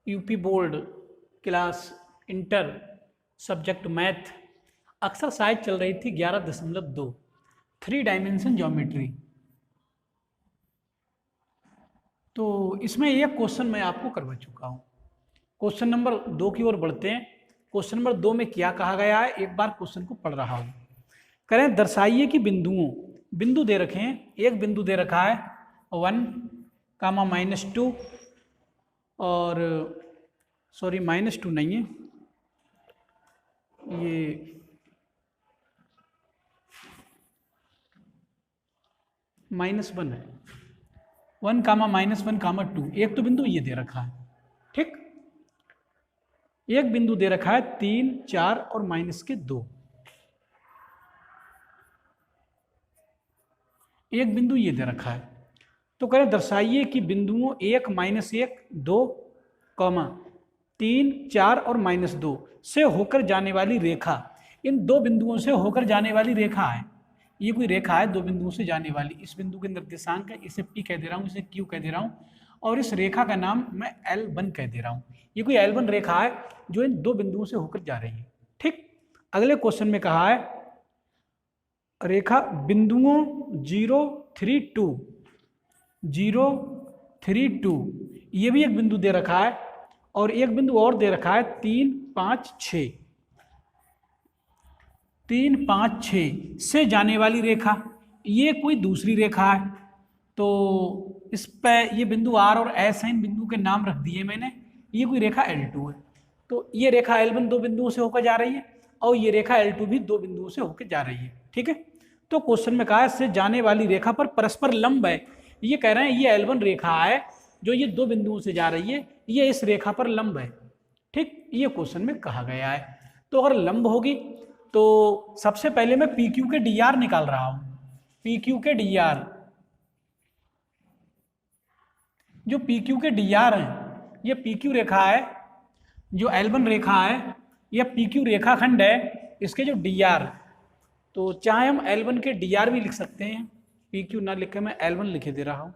UP board class inter subject math exercise चल रही थी 11.2 3 डायमेंशन ज्योमेट्री। तो इसमें एक क्वेश्चन मैं आपको करवा चुका हूँ। क्वेश्चन नंबर 2 की ओर बढ़ते हैं। क्वेश्चन नंबर 2 में क्या कहा गया है, एक बार क्वेश्चन को पढ़ रहा हूँ। करें दर्शाइए कि बिंदु दे रखे हैं। एक बिंदु दे रखा है 1, -2 और सॉरी -2 नहीं है, ये -1 है। 1, -1, 2 एक तो बिंदु ये दे रखा है, ठीक। एक बिंदु दे रखा है 3, 4 और -2। एक बिंदु ये दे रखा है। तो करें दर्शाइए कि बिंदुओं 1, -1, 2, 3, 4 और -2 से होकर जाने वाली रेखा, इन दो बिंदुओं से होकर जाने वाली रेखा है। ये कोई रेखा है दो बिंदुओं से जाने वाली। इस बिंदु के निर्देशांक है, इसे P कह दे रहा हूँ, इसे Q कह दे रहा हूँ और इस रेखा का नाम मैं L1 कह दे रहा हूँ। ये कोई L1 रेखा है जो इन दो बिंदुओं से होकर जा रही है, ठीक। अगले क्वेश्चन में कहा है रेखा बिंदुओं 0, 3, 2 0, 3, 2 ये भी एक बिंदु दे रखा है और एक बिंदु और दे रखा है 3, 5, 6 3, 5, 6 से जाने वाली रेखा। ये कोई दूसरी रेखा है। तो इस पे ये बिंदु R और S है, इन बिंदु के नाम रख दिए मैंने। ये कोई रेखा L2 है। तो ये रेखा L1 दो बिंदुओं से होकर जा रही है और ये रेखा L2 भी दो बिंदुओं से होकर जा रही है, ठीक है। तो क्वेश्चन में कहा है इससे जाने वाली रेखा पर परस्पर लंब है। ये कह रहे हैं ये L1 रेखा है जो ये दो बिंदुओं से जा रही है, ये इस रेखा पर लंब है, ठीक। ये क्वेश्चन में कहा गया है। तो अगर लंब होगी तो सबसे पहले मैं PQ के DR निकाल रहा हूं। PQ के DR, जो PQ के DR है, ये PQ रेखा है, जो L1 रेखा है, यह PQ रेखाखंड है, इसके जो DR, तो चाहे हम L1 के DR भी लिख सकते हैं। PQ ना लिखे मैं L1 लिखे दे रहा हूं।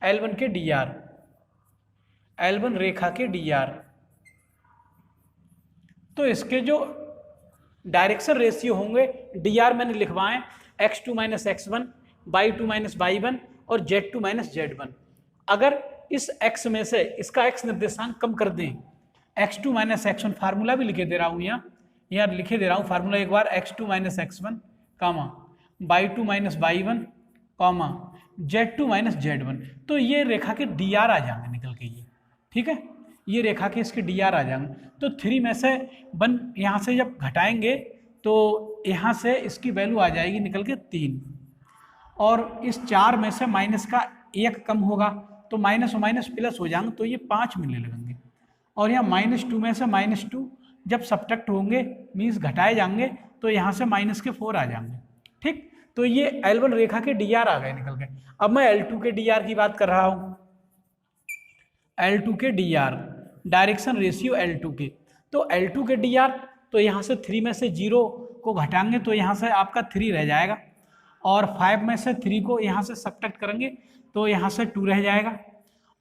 L1 के DR, L1 रेखा के DR, तो इसके जो डायरेक्शन रेशियो होंगे DR मैंने लिखवाएं x2 - x1, y2 - y1 और z2 - z1। अगर इस x में से इसका x निर्देशांक कम कर दें, x2 - x1 फार्मूला भी लिखे दे रहा हूं, यहाँ लिखे दे रहा हूं फार्मूला एक बार, x2 - x1, y2 - y1, z2 - z1। तो ये रेखा के DR आ जाएंगे निकल के, ये ठीक है। ये रेखा के इसके DR आ जाएंगे। तो 3 में से 1 यहाँ से जब घटाएंगे तो यहाँ से इसकी वैल्यू आ जाएगी निकल के 3 और इस 4 में से माइनस का 1 कम होगा तो माइनस और माइनस प्लस हो जाएंगे, तो ये 5 मिलने लगेंगे। और यहाँ -2 में से -2 जब सब्ट्रैक्ट होंगे मीन्स घटाए जाएंगे तो यहाँ से माइनस के 4 आ जाएंगे, ठीक। तो ये L1 रेखा के DR आ गए निकल के। अब मैं L2 के DR की बात कर रहा हूँ। L2 के DR, डायरेक्शन रेशियो L2 के, तो L2 के DR, तो यहाँ से 3 में से 0 को घटाएंगे तो यहाँ से आपका 3 रह जाएगा और 5 में से 3 को यहाँ से सब्ट्रैक्ट करेंगे तो यहाँ से 2 रह जाएगा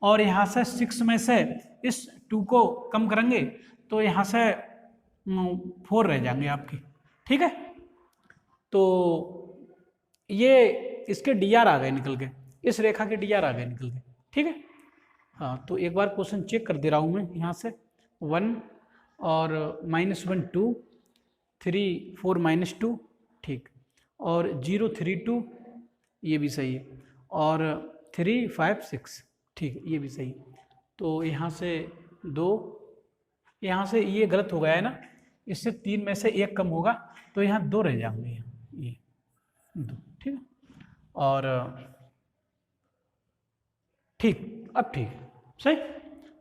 और यहाँ से 6 में से इस 2 को कम करेंगे तो यहाँ से 4 रह जाएंगे आपके, ठीक है। तो ये इसके DR आ गए निकल के, इस रेखा के DR आ गए निकल के, ठीक है। हाँ, तो एक बार क्वेश्चन चेक कर दे रहा हूँ मैं यहाँ से। 1 और -1 2, 3 4 -2, ठीक, और 0 3 2 ये भी सही है और 3 5 6, ठीक, ये भी सही। तो यहाँ से 2, यहाँ से ये गलत हो गया है ना, इससे 3 में से 1 कम होगा तो यहाँ 2 रह जाएंगे, ये 2, ठीक है। और ठीक, अब ठीक सही।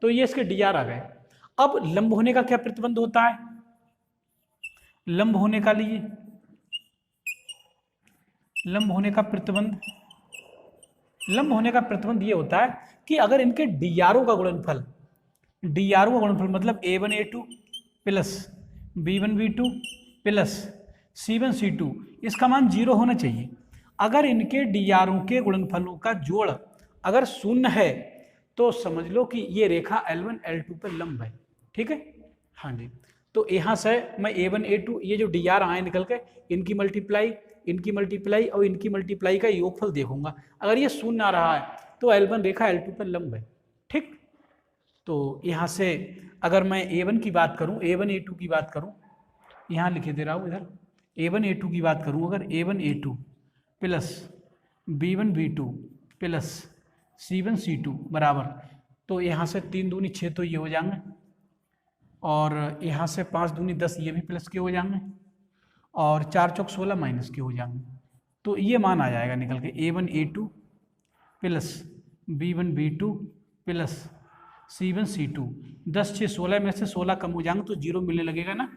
तो ये इसके DR आ गए। अब लंब होने का क्या प्रतिबंध होता है? लंब होने का लिए लंब होने का प्रतिबंध ये होता है कि अगर इनके DRO का गुणनफल मतलब A1 A2 plus B1 B2 plus C1 C2 इसका मान 0 होना चाहिए। अगर इनके DRO के गुणनफलों का जोड़ अगर 0 है तो समझ लो कि ये रेखा L1 L2 पर लंब है। ठीक है, हाँ जी। तो यहाँ से मैं A1 A2 ये जो डी आर आए निकल के इनकी मल्टीप्लाई और इनकी मल्टीप्लाई का योगफल देखूंगा। अगर ये शून्य आ रहा है तो L1 रेखा L2 पर लंब है। ठीक, तो यहाँ से अगर मैं A1 की बात करूँ, A1 A2 की बात करूँ, यहाँ लिखे दे रहा हूँ इधर, A1 A2 की बात करूँ, अगर A1 A2 plus B1 B2 plus C1 C2 बराबर, तो यहाँ से 3 दूनी 6 तो ये हो जाएंगे, और यहाँ से 5 दूनी 10 ये भी प्लस के हो जाएंगे, और 4 चौक 16 माइनस के हो जाएंगे। तो ये मान आ जाएगा निकल के A1 A2 plus B1 B2 plus C1 C2। 10 6 16 में से 16 कम हो जाएंगे तो 0 मिलने लगेगा ना।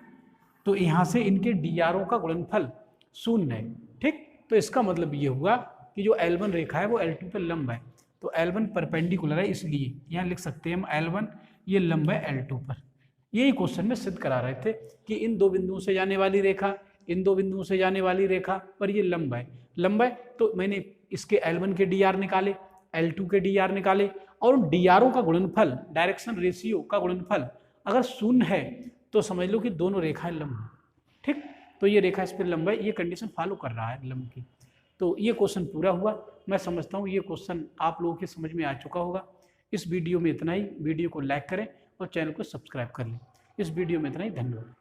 तो यहाँ से इनके DRO का गुणनफल शून्य है। ठीक, तो इसका मतलब ये हुआ कि जो L1 रेखा है वो L2 पर लंब है। तो L1 परपेंडिकुलर है, इसलिए यहाँ लिख सकते हैं हम L1 ये लंब है L2 पर। यही क्वेश्चन में सिद्ध करा रहे थे कि इन दो बिंदुओं से जाने वाली रेखा, इन दो बिंदुओं से जाने वाली रेखा पर ये लंब है। लंब है तो मैंने इसके L1 के DR निकाले, L2 के DR निकाले, और उन DRO का गुणनफल, डायरेक्शन रेशियो का गुणनफल अगर शून्य है तो समझ लो कि दोनों रेखाएं लंब हैं। ठीक, तो ये रेखा इस पर लंब है, ये कंडीशन फॉलो कर रहा है लंब की। तो ये क्वेश्चन पूरा हुआ। मैं समझता हूँ ये क्वेश्चन आप लोगों के समझ में आ चुका होगा। इस वीडियो में इतना ही। वीडियो को लाइक करें और चैनल को सब्सक्राइब कर लें। इस वीडियो में इतना ही। धन्यवाद।